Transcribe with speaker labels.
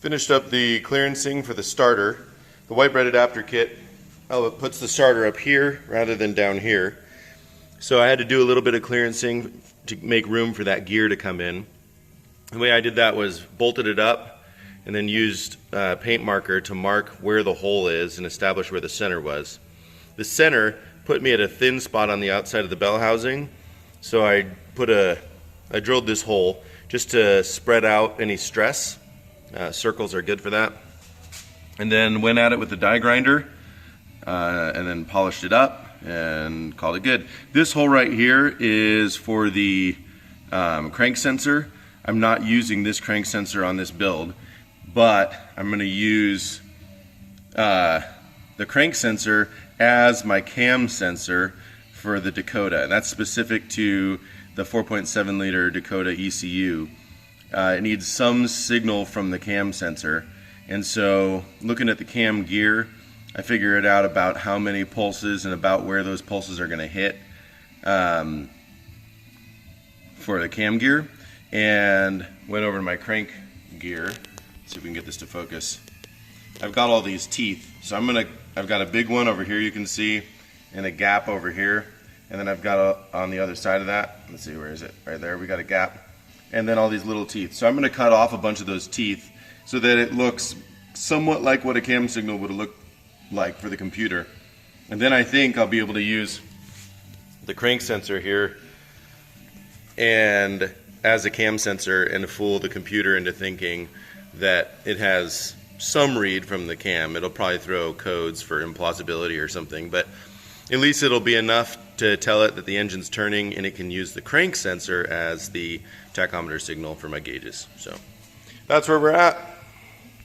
Speaker 1: Finished up the clearancing for the starter. The Whitbread adapter kit, it puts the starter up here rather than down here. So I had to do a little bit of clearancing to make room for that gear to come in. The way I did that was bolted it up and then used paint marker to mark where the hole is and establish where the center was. The center put me at a thin spot on the outside of the bell housing, so I drilled this hole just to spread out any stress. Circles are good for that. And then went at it with the die grinder and then polished it up and called it good. This hole right here is for the crank sensor. I'm not using this crank sensor on this build, but I'm going to use the crank sensor as my cam sensor for the Dakota. And that's specific to the 4.7 liter Dakota ECU. It needs some signal from the cam sensor, and so looking at the cam gear, I figured out about how many pulses and about where those pulses are going to hit for the cam gear, and went over to my crank gear. Let's see if we can get this to focus. I've got all these teeth, so I've got a big one over here you can see, and a gap over here, and then I've got on the other side of that, let's see, where is it? Right there, we got a gap. And then all these little teeth. So I'm going to cut off a bunch of those teeth so that it looks somewhat like what a cam signal would look like for the computer. And then I think I'll be able to use the crank sensor here and as a cam sensor and fool the computer into thinking that it has some read from the cam. It'll probably throw codes for implausibility or something, but at least it'll be enough to tell it that the engine's turning, and it can use the crank sensor as the tachometer signal for my gauges. So that's where we're at.